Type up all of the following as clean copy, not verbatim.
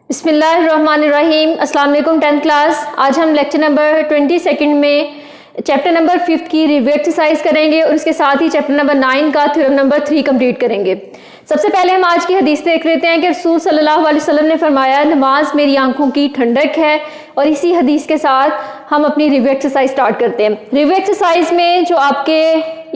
बिस्मिल्लाहिर्रहमानिर्रहीम। अस्सलाम वालेकुम 10th क्लास। आज हम लेक्चर नंबर 22 में चैप्टर नंबर 5 की रिव्यू एक्सरसाइज करेंगे और उसके साथ ही चैप्टर नंबर 9 का थ्योरम नंबर 3 कंप्लीट करेंगे। सबसे पहले हम आज की हदीस देख लेते हैं कि रसूल सल्लल्लाहु अलैहि वसल्लम ने फरमाया, नमाज मेरी आंखों की ठंडक है। और इसी हदीस के साथ हम अपनी रिव्यू एक्सरसाइज स्टार्ट करते हैं। रिव्यू एक्सरसाइज में जो आपके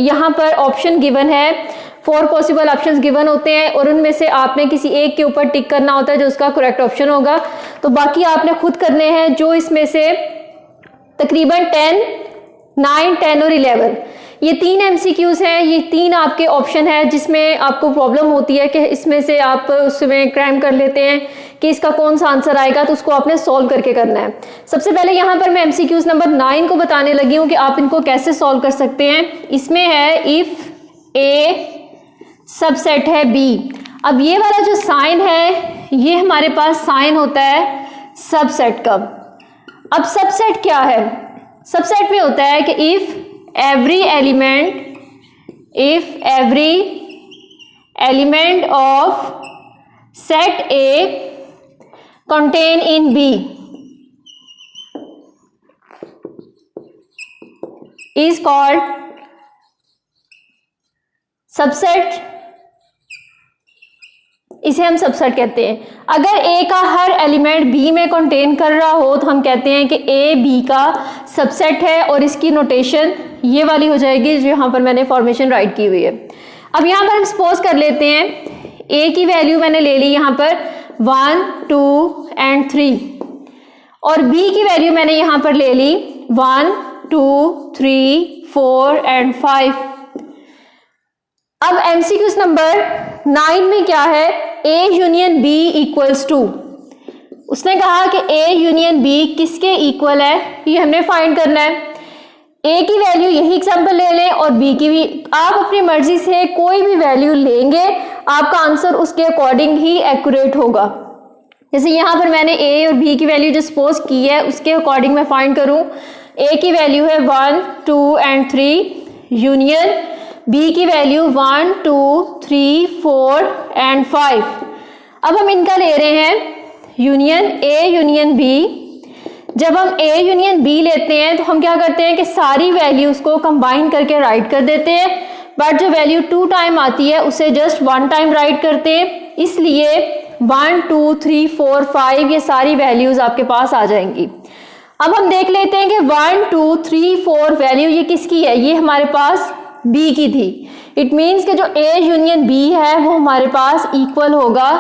यहाँ पर ऑप्शन गिवन है, 4 पॉसिबल ऑप्शंस गिवन होते हैं और उनमें से आपने किसी एक के ऊपर टिक करना होता है जो उसका करेक्ट ऑप्शन होगा। तो बाकी आपने खुद करने हैं, जो इसमें से तकरीबन 10, 9, 10 और 11 ये 3 MCQs हैं। ये 3 आपके ऑप्शन है जिसमें आपको प्रॉब्लम होती है कि इसमें से आप उसमें क्राइम कर लेते हैं कि इसका कौन सा आंसर आएगा, तो उसको आपने सॉल्व करके करना है। सबसे पहले यहाँ पर मैं MCQs नंबर 9 को बताने लगी हूँ कि आप इनको कैसे सॉल्व कर सकते हैं। इसमें है इफ़ ए सबसेट है बी। अब ये वाला जो साइन है ये हमारे पास साइन होता है सबसेट का। अब सबसेट क्या है? सबसेट में होता है कि if every element of set A contain in B is called subset. इसे हम सबसेट कहते हैं। अगर ए का हर एलिमेंट बी में कंटेन कर रहा हो तो हम कहते हैं कि ए बी का सबसेट है और इसकी नोटेशन ये वाली हो जाएगी जो यहाँ पर मैंने फॉर्मेशन राइट की हुई है। अब यहाँ पर हम सपोज कर लेते हैं ए की वैल्यू मैंने ले ली यहाँ पर 1, 2 एंड 3 और बी की वैल्यू मैंने यहाँ पर ले ली 1, 2, 3, 4 एंड 5। अब MCQs नंबर 9 में क्या है? A union B equals to. उसने कहा कि A यूनियन B किसके इक्वल है, ये हमने फाइंड करना है। A की वैल्यू यही एग्जांपल ले लें और B की भी। आप अपनी मर्जी से कोई भी वैल्यू लेंगे, आपका आंसर उसके अकॉर्डिंग ही एक्यूरेट होगा। जैसे यहाँ पर मैंने A और B की वैल्यू जो सपोज की है उसके अकॉर्डिंग मैं फाइंड करूँ। A की वैल्यू है 1, 2 एंड 3 यूनियन B की वैल्यू 1, 2, 3, 4 एंड 5। अब हम इनका ले रहे हैं यूनियन A यूनियन B। जब हम A यूनियन B लेते हैं तो हम क्या करते हैं कि सारी वैल्यूज को कंबाइन करके राइट कर देते हैं, बट जो वैल्यू 2 टाइम आती है उसे जस्ट 1 टाइम राइट करते हैं। इसलिए 1, 2, 3, 4, 5 ये सारी वैल्यूज आपके पास आ जाएंगी। अब हम देख लेते हैं कि 1, 2, 3, 4 वैल्यू ये किसकी है? ये हमारे पास B की थी। इट मीन्स कि जो A यूनियन B है वो हमारे पास इक्वल होगा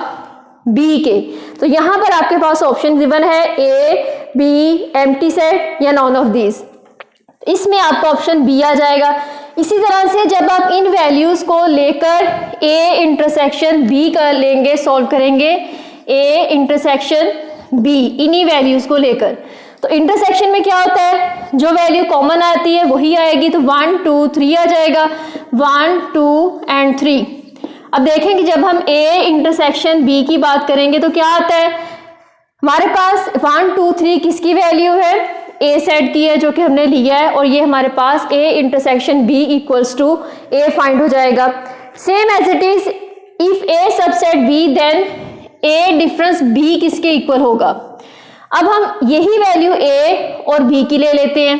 B के। तो यहाँ पर आपके पास ऑप्शन गिवन है A, B, एम्प्टी सेट या नॉन ऑफ दिस। इसमें आपका ऑप्शन B आ जाएगा। इसी तरह से जब आप इन वैल्यूज को लेकर A इंटरसेक्शन B कर लेंगे, सॉल्व करेंगे A इंटरसेक्शन B इन्हीं वैल्यूज को लेकर, तो इंटरसेक्शन में क्या होता है? जो वैल्यू कॉमन आती है वही आएगी। तो 1, 2, 3 आ जाएगा, 1, 2 एंड 3। अब देखेंगे जब हम A इंटरसेक्शन B की बात करेंगे तो क्या आता है हमारे पास? 1, 2, 3 किसकी वैल्यू है? A सेट की है जो कि हमने लिया है और ये हमारे पास A intersection B equals to A find हो जाएगा। Same as it is if A subset B then A difference B किसके इक्वल होगा? अब हम यही वैल्यू A और B की ले लेते हैं।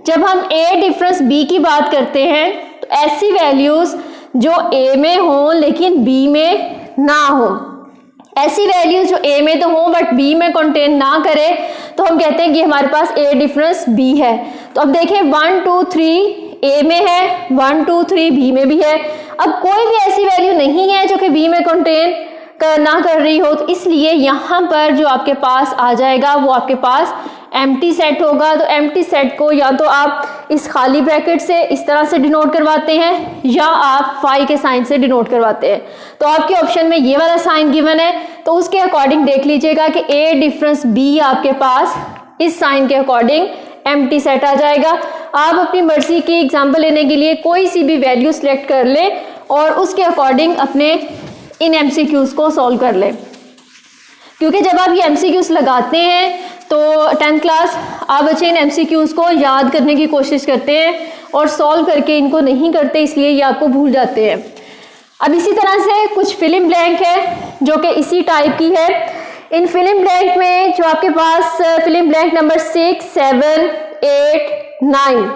जब हम A डिफरेंस B की बात करते हैं तो ऐसी वैल्यूज जो A में हो लेकिन B में ना हो, ऐसी वैल्यूज जो A में तो हो बट B में कंटेन ना करे, तो हम कहते हैं कि हमारे पास A डिफरेंस B है। तो अब देखें 1, 2, 3 A में है, 1, 2, 3 B में भी है। अब कोई भी ऐसी वैल्यू नहीं है जो कि B में कंटेन ना कर रही हो, तो इसलिए यहाँ पर जो आपके पास आ जाएगा वो आपके पास एम्प्टी सेट होगा। तो एम्प्टी सेट को या तो आप इस खाली ब्रैकेट से इस तरह से डिनोट करवाते हैं या आप फाई के साइन से डिनोट करवाते हैं। तो आपके ऑप्शन में ये वाला साइन गिवन है, तो उसके अकॉर्डिंग देख लीजिएगा कि A डिफरेंस B आपके पास इस साइन के अकॉर्डिंग एम्प्टी सेट आ जाएगा। आप अपनी मर्जी की एग्जाम्पल लेने के लिए कोई सी भी वैल्यू सिलेक्ट कर लें और उसके अकॉर्डिंग अपने इन MCQs को सॉल्व कर लें, क्योंकि जब आप ये MCQs लगाते हैं तो 10th क्लास आप बच्चे इन MCQs को याद करने की कोशिश करते हैं और सॉल्व करके इनको नहीं करते, इसलिए ये आपको भूल जाते हैं। अब इसी तरह से कुछ फिल्म ब्लैंक है जो कि इसी टाइप की है। इन फिलिंग ब्लैंक में जो आपके पास फिलिंग ब्लैंक नंबर 6, 7, 8, 9।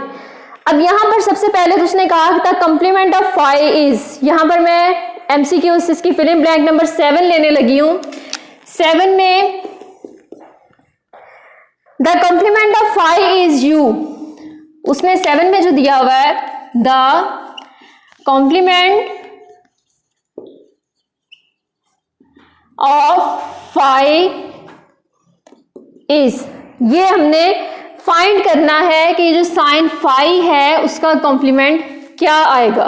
अब यहाँ पर सबसे पहले तो उसने कहा था कंप्लीमेंट ऑफ 5 इज, यहाँ पर मैं एमसीक्यू इसकी फिलिंग ब्लैंक नंबर 7 लेने लगी हूँ। 7 में the complement of 5 is you, उसने 7 में जो दिया हुआ है द कॉम्प्लीमेंट ऑफ 5 इज, ये हमने फाइंड करना है कि जो साइन 5 है उसका कॉम्प्लीमेंट क्या आएगा।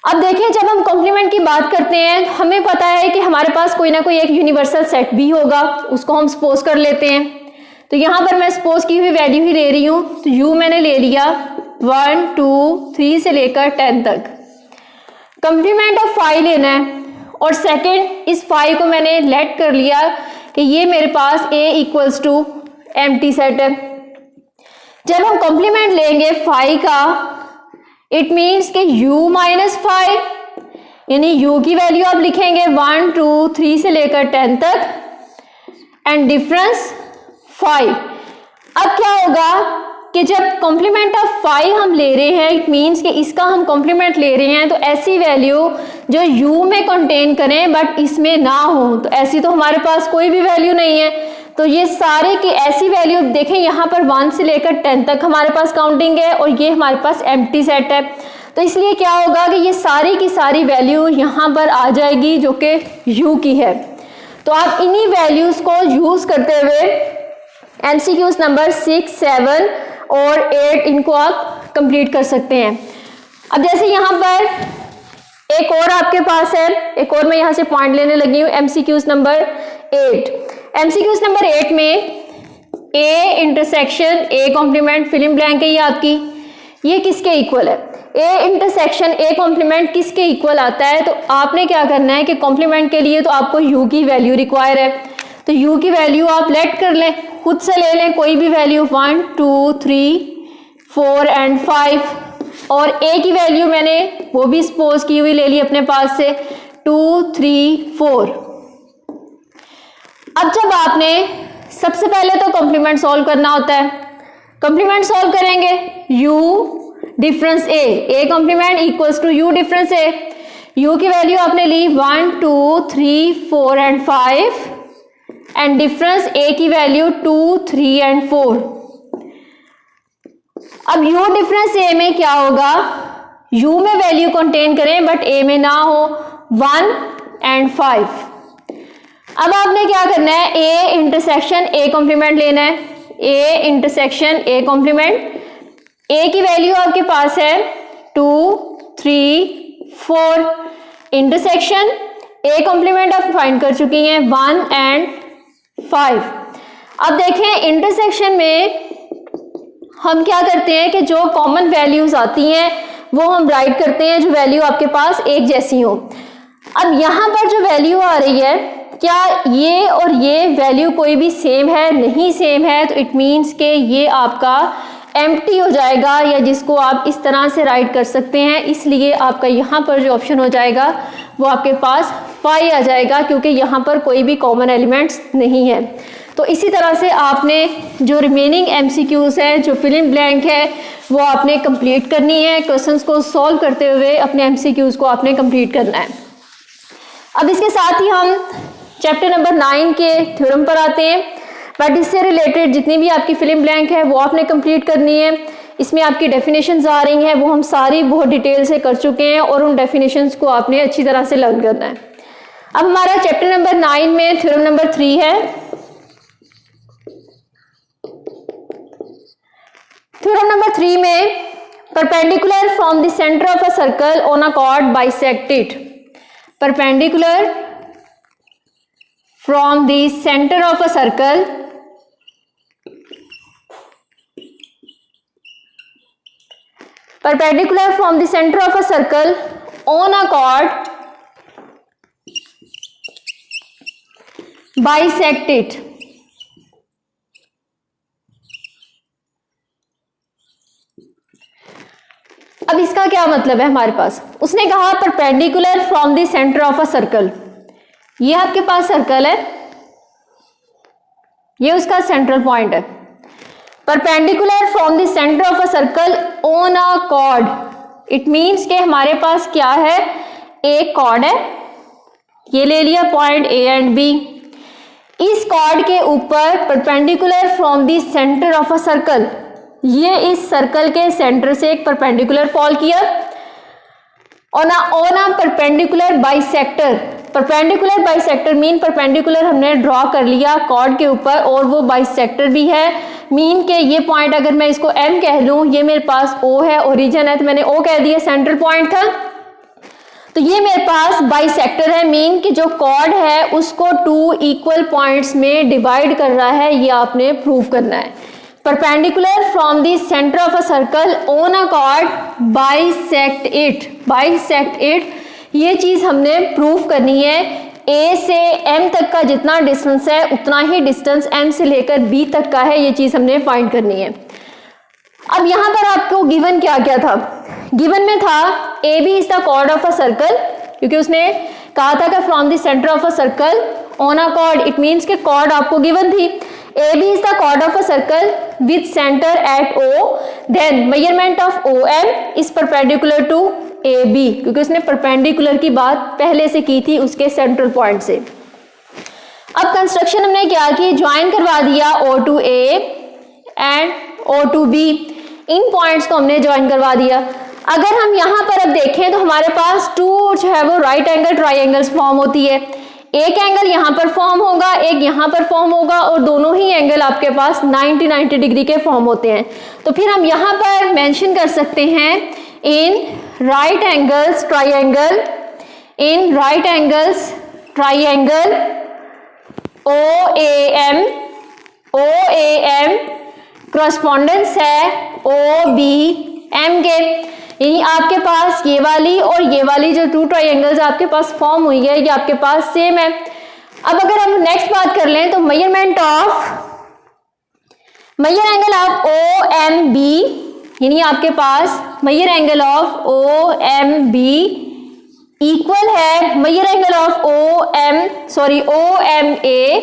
अब देखिए जब हम कॉम्प्लीमेंट की बात करते हैं हमें पता है कि हमारे पास कोई ना कोई एक यूनिवर्सल सेट भी होगा, उसको हम सपोज कर लेते हैं। तो यहां पर मैं सपोज की हुई वैल्यू ही ले रही हूं, तो u मैंने ले लिया 1, 2, 3 से लेकर 10 तक। कॉम्प्लीमेंट ऑफ 5 लेना है और सेकंड इस 5 को मैंने लेट कर लिया कि ये मेरे पास a equals to empty set है। जब हम कॉम्प्लीमेंट लेंगे 5 का, इट मीन्स कि u माइनस 5, यानी u की वैल्यू आप लिखेंगे 1, 2, 3 से लेकर 10 तक एंड डिफरेंस 5। अब क्या होगा कि जब कॉम्प्लीमेंट ऑफ 5 हम ले रहे हैं, इट मीन्स कि इसका हम कॉम्प्लीमेंट ले रहे हैं, तो ऐसी वैल्यू जो u में कंटेन करें बट इसमें ना हो, तो ऐसी तो हमारे पास कोई भी वैल्यू नहीं है। तो ये सारे की ऐसी वैल्यू देखें, यहाँ पर 1 से लेकर 10 तक हमारे पास काउंटिंग है और ये हमारे पास एम्प्टी सेट है। तो इसलिए क्या होगा कि ये सारी की सारी वैल्यू यहाँ पर आ जाएगी जो कि u की है। तो आप इन्हीं वैल्यूज को यूज करते हुए एमसीक्यूज नंबर 6, 7 और 8 इनको आप कंप्लीट कर सकते हैं। अब जैसे यहाँ पर एक और आपके पास है, एक और मैं यहाँ से पॉइंट लेने लगी हूँ, एमसीक्यूज नंबर 8। एमसीक्यूज नंबर 8 में a intersection a complement filling blank है ये आपकी, ये किसके इक्वल है? a इंटरसेक्शन a कॉम्प्लीमेंट किसके इक्वल आता है? तो आपने क्या करना है कि कॉम्प्लीमेंट के लिए तो आपको u की वैल्यू रिक्वायर है, तो u की वैल्यू आप लेट कर लें, खुद से ले लें कोई भी वैल्यू 1, 2, 3, 4 एंड 5 और a की वैल्यू मैंने वो भी सपोज की हुई ले ली अपने पास से 2, 3, 4। अब जब आपने सबसे पहले तो कॉम्प्लीमेंट सॉल्व करना होता है, कॉम्प्लीमेंट सॉल्व करेंगे u difference a complement equals to u difference a, u की वैल्यू आपने ली 1, 2, 3, 4 एंड 5 एंड डिफरेंस a की वैल्यू 2, 3 एंड 4। अब u डिफरेंस a में क्या होगा, u में वैल्यू कंटेन करें बट a में ना हो, 1 एंड 5। अब आपने क्या करना है, a इंटरसेक्शन a कॉम्प्लीमेंट लेना है, a intersection a complement, a की वैल्यू आपके पास है 2, 3, 4 इंटरसेक्शन a कॉम्प्लीमेंट आप फाइंड कर चुकी हैं 1 एंड 5। अब देखें इंटरसेक्शन में हम क्या करते हैं कि जो कॉमन वैल्यूज आती हैं वो हम राइट करते हैं जो वैल्यू आपके पास एक जैसी हो। अब यहाँ पर जो वैल्यू आ रही है, क्या ये और ये वैल्यू कोई भी सेम है? नहीं सेम है, तो इट मीन्स कि ये आपका एम्प्टी हो जाएगा, या जिसको आप इस तरह से राइट कर सकते हैं। इसलिए आपका यहाँ पर जो ऑप्शन हो जाएगा वो आपके पास 5 आ जाएगा, क्योंकि यहाँ पर कोई भी कॉमन एलिमेंट्स नहीं है। तो इसी तरह से आपने जो रिमेनिंग एमसीक्यूज है, जो फिलिंग ब्लैंक है, वो आपने कंप्लीट करनी है। क्वेश्चंस को सॉल्व करते हुए अपने एमसीक्यूज को आपने कंप्लीट करना है। अब इसके साथ ही हम चैप्टर नंबर 9 के थ्योरम पर आते हैं, बट इससे रिलेटेड जितनी भी आपकी फिलिंग ब्लैंक है वो आपने कंप्लीट करनी है। इसमें आपकी डेफिनेशंस आ रही हैं, वो हम सारी बहुत डिटेल से कर चुके हैं और उन डेफिनेशंस को आपने अच्छी तरह से लर्न करना है। अब हमारा चैप्टर नंबर 9 में थ्योरम नंबर 3 है। थ्योरम नंबर 3 में perpendicular from the centre of a circle on a cord bisect it. Perpendicular from the centre of a circle perpendicular from the center of a circle on a chord bisect it। अब इसका क्या मतलब है हमारे पास, उसने कहा perpendicular from the centre of a circle. ये आपके पास सर्कल है, ये उसका सेंट्रल पॉइंट है। Perpendicular from the centre of a circle on a chord, it means कि हमारे पास क्या है, एक कॉर्ड है, ये ले लिया पॉइंट ए एंड बी, इस कॉर्ड के ऊपर perpendicular from the centre of a circle, ये इस सर्कल के सेंटर से एक परपेंडिकुलर फॉल किया on a perpendicular bisector. Perpendicular bisector mean perpendicular हमने ड्रॉ कर लिया कॉर्ड के ऊपर और वो बाइसेक्टर भी है, मीन के ये पॉइंट अगर मैं इसको M कह लूँ, ये मेरे पास O है, ओरिजिन है, तो मैंने O कह दिया, सेंट्रल पॉइंट था, तो ये मेरे पास बाइसेक्टर है, मीन कि जो कॉर्ड है उसको 2 इक्वल पॉइंट्स में डिवाइड कर रहा है, ये आपने प्रूव करना है। Perpendicular from the centre of a circle on a cord bisect it, ये चीज हमने प्रूव करनी है। A से M तक का जितना डिस्टेंस है उतना ही डिस्टेंस M से लेकर B तक का है, ये चीज हमने फाइंड करनी है। अब यहाँ पर आपको गिवन क्या क्या था, गिवन में था AB is the chord of a circle, क्योंकि उसने कहा था कि from the centre of a circle on a chord, it means के कॉर्ड आपको गिवन थी। AB is the chord of a circle with center at O, then measurement of OM is perpendicular to AB, क्योंकि उसने perpendicular की बात पहले से की थी उसके सेंट्रल पॉइंट से। अब कंस्ट्रक्शन हमने क्या की, ज्वाइन करवा दिया O to A and O to B, in points को हमने ज्वाइन करवा दिया। अगर हम यहाँ पर अब देखें तो हमारे पास 2 जो है वो राइट एंगल ट्राइंगल्स फॉर्म होती है, एक एंगल यहाँ पर फॉर्म होगा, एक यहाँ पर फॉर्म होगा, और दोनों ही एंगल आपके पास 90 डिग्री के फॉर्म होते हैं। तो फिर हम यहाँ पर मेंशन कर सकते हैं in right angles triangle, OAM correspondence है OBM के, यानी आपके पास ये वाली और ये वाली जो 2 ट्राइंगल्स आपके पास फॉर्म हुई है ये आपके पास सेम है। अब अगर हम नेक्स्ट बात कर लें तो मेजर एंगल ऑफ OMB, यानी आपके पास major angle of OMB equal है major angle of OMA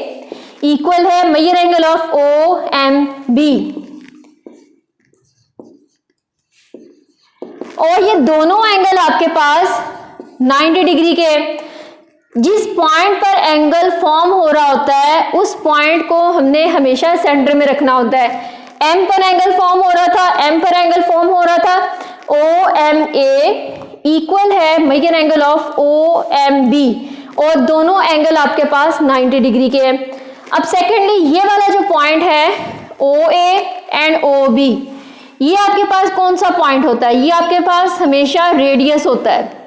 equal है मेजर एंगल ऑफ OMB, और ये दोनों एंगल आपके पास 90 डिग्री के। जिस पॉइंट पर एंगल फॉर्म हो रहा होता है उस पॉइंट को हमने हमेशा सेंटर में रखना होता है। M पर एंगल फॉर्म हो रहा था, OMA इक्वल है मेजर एंगल ऑफ OMB, और दोनों एंगल आपके पास 90 डिग्री के हैं। अब सेकेंडली ये वाला जो पॉइंट है OA एंड OB, ये आपके पास कौन सा पॉइंट होता है, ये आपके पास हमेशा रेडियस होता है।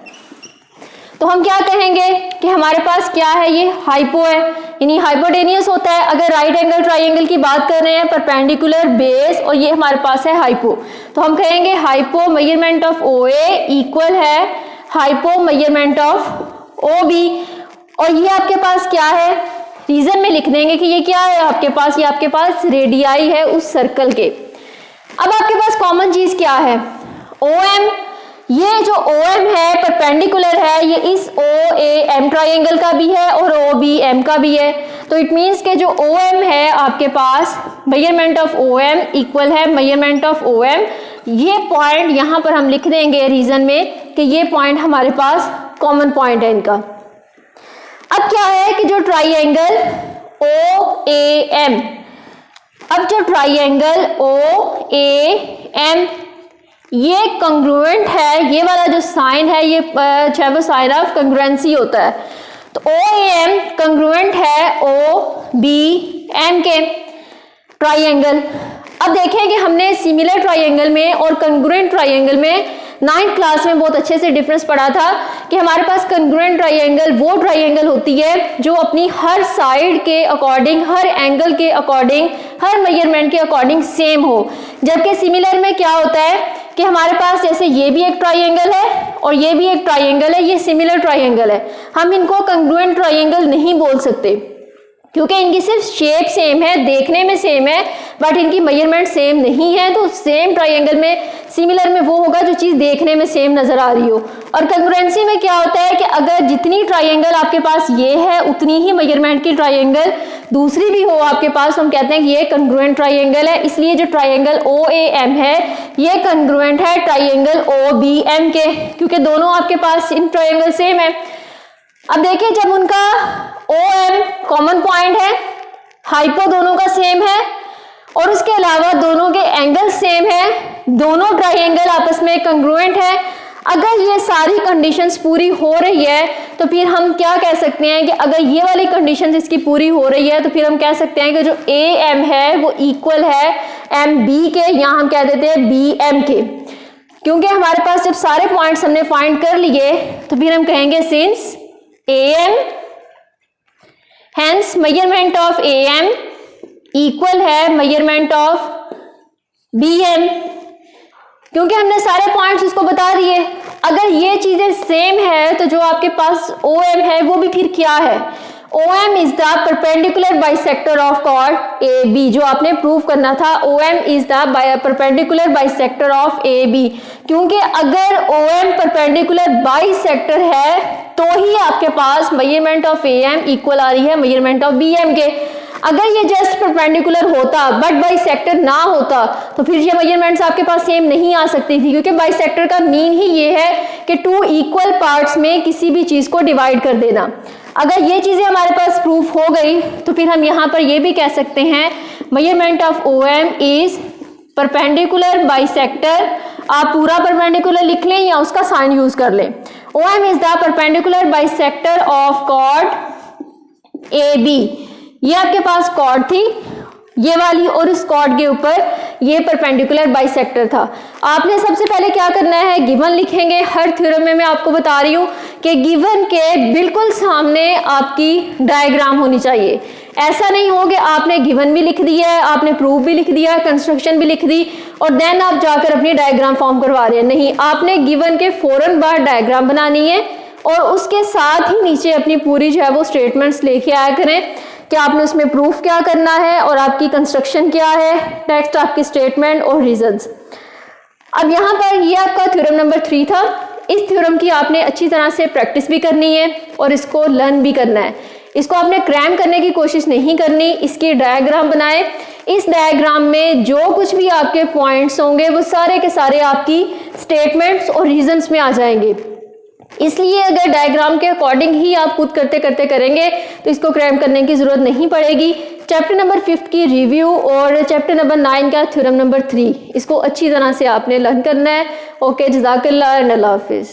तो हम क्या कहेंगे कि हमारे पास क्या है, ये हाइपो है, यानी हाइपोटेनियस होता है। अगर राइट एंगल ट्राइंगल की बात कर रहे हैं, परपेंडिकुलर बेस, और ये हमारे पास है हाइपो, तो हम कहेंगे hypo measurement of OA equal है हाइपो मेजरमेंट ऑफ OB, और ये आपके पास क्या है, रीजन में लिख देंगे कि ये क्या है आपके पास, ये आपके पास रेडियाई है उस सर्कल के। अब आपके पास कॉमन चीज क्या है, OM, ये जो OM है परपेंडिकुलर है, ये इस OAM ट्राइंगल का भी है और OBM का भी है, तो इट मीन्स के जो OM है आपके पास मेजरमेंट ऑफ OM इक्वल है मेजरमेंट ऑफ OM। ये पॉइंट यहाँ पर हम लिख देंगे रीजन में कि ये पॉइंट हमारे पास कॉमन पॉइंट है इनका। अब क्या है कि जो ट्राइंगल OAM, अब जो ट्राइंगल OAM ये कंग्रुएंट है, ये वाला जो साइन है ये चाहे वो साइन ऑफ कंग्रुएंसी होता है, तो OAM कंग्रुएंट है OBM के ट्राइंगल। अब देखें कि हमने सिमिलर ट्राइंगल में और कंग्रुएंट ट्राइंगल में 9th क्लास में बहुत अच्छे से डिफरेंस पढ़ा था कि हमारे पास कंग्रुएंट ट्राइंगल वो ट्राइंगल होती है जो अपनी हर साइड के अकॉर्डिंग, हर एंगल के अकॉर्डिंग, हर मेजरमेंट के अकॉर्डिंग सेम हो। जबकि सिमिलर में क्या होता है कि हमारे पास जैसे ये भी एक ट्राइंगल है और ये भी एक ट्राइंगल है, ये सिमिलर ट्राइंगल है, हम इनको कंग्रुएंट ट्राइंगल नहीं बोल सकते क्योंकि इनकी सिर्फ शेप सेम है, देखने में सेम है, बट इनकी मेजरमेंट सेम नहीं है। तो सेम ट्राइंगल में, सिमिलर में वो होगा जो चीज़ देखने में सेम नज़र आ रही हो। और कंग्रुएंसी में क्या होता है कि अगर जितनी ट्राइंगल आपके पास ये है उतनी ही मेजरमेंट की ट्राइंगल दूसरी भी हो आपके पास, हम कहते हैं कि ये कंग्रुएंट ट्राइंगल है। इसलिए जो ट्राइंगल OAM है ये कंग्रुएंट है ट्राइंगल OBM के, क्योंकि दोनों आपके पास इन ट्राइंगल सेम है। अब देखिए जब उनका OM कॉमन पॉइंट है, हाइपो दोनों का सेम है और उसके अलावा दोनों के एंगल सेम है, दोनों ट्राइंगल आपस में कंग्रुएंट है, अगर ये सारी कंडीशंस पूरी हो रही है तो फिर हम क्या कह सकते हैं कि अगर ये वाली कंडीशंस इसकी पूरी हो रही है तो फिर हम कह सकते हैं कि जो AM है वो इक्वल है MB के, यहाँ हम कह देते हैं BM के, क्योंकि हमारे पास जब सारे पॉइंट्स हमने फाइंड कर लिए तो फिर हम कहेंगे since AM hence measurement of AM equal है मेजरमेंट ऑफ BM, क्योंकि हमने सारे पॉइंट्स उसको बता दिए। अगर ये चीजें सेम है तो जो आपके पास OM है वो भी फिर क्या है, OM is the perpendicular bisector of chord AB, जो आपने प्रूव करना था OM is the perpendicular bisector of AB, क्योंकि अगर OM परपेंडिकुलर बाइसेक्टर है तो ही आपके पास मेजरमेंट ऑफ AM इक्वल आ रही है मेजरमेंट ऑफ BM के। अगर ये जस्ट परपेंडिकुलर होता बट बाइसेक्टर ना होता तो फिर ये मेजरमेंट्स आपके पास सेम नहीं आ सकती थी, क्योंकि बाइसेक्टर का मीन ही ये है कि टू इक्वल पार्ट्स में किसी भी चीज को डिवाइड कर देना। अगर ये चीजें हमारे पास प्रूफ हो गई तो फिर हम यहाँ पर ये भी कह सकते हैं measurement of OM is perpendicular bisector. आप पूरा परपेंडिकुलर लिख लें या उसका साइन यूज कर लें। OM is the perpendicular bisector of chord AB। ये आपके पास कॉर्ड थी ये वाली और इस कॉर्ड के ऊपर ये परपेंडिकुलर बाइसेक्टर था। आपने सबसे पहले क्या करना है, गिवन लिखेंगे। हर थ्योरम में मैं आपको बता रही हूँ कि गिवन के बिल्कुल सामने आपकी डायग्राम होनी चाहिए। ऐसा नहीं हो कि आपने गिवन भी लिख दिया है, आपने प्रूफ भी लिख दिया है, कंस्ट्रक्शन भी लिख दी और देन आप जाकर अपनी डायग्राम फॉर्म करवा रहे हैं। नहीं, आपने गिवन के फौरन बाद डायग्राम बनानी है और उसके साथ ही नीचे अपनी पूरी जो है वो स्टेटमेंट्स लेके आया करें कि आपने उसमें प्रूफ क्या करना है और आपकी कंस्ट्रक्शन क्या है, नेक्स्ट आपकी स्टेटमेंट और रीजंस। अब यहाँ पर ये आपका थ्योरम नंबर 3 था। इस थ्योरम की आपने अच्छी तरह से प्रैक्टिस भी करनी है और इसको लर्न भी करना है। इसको आपने क्रैम करने की कोशिश नहीं करनी, इसकी डायग्राम बनाए। इस डायग्राम में जो कुछ भी आपके पॉइंट्स होंगे वो सारे के सारे आपकी स्टेटमेंट्स और रीजंस में आ जाएंगे। इसलिए अगर डायग्राम के अकॉर्डिंग ही आप खुद करते करते करेंगे तो इसको क्रैम करने की जरूरत नहीं पड़ेगी। चैप्टर नंबर 5 की रिव्यू और चैप्टर नंबर 9 का थ्योरम नंबर 3 इसको अच्छी तरह से आपने लर्न करना है। ओके, जज़ाकल्लाह एंड अल्लाह हाफिज़।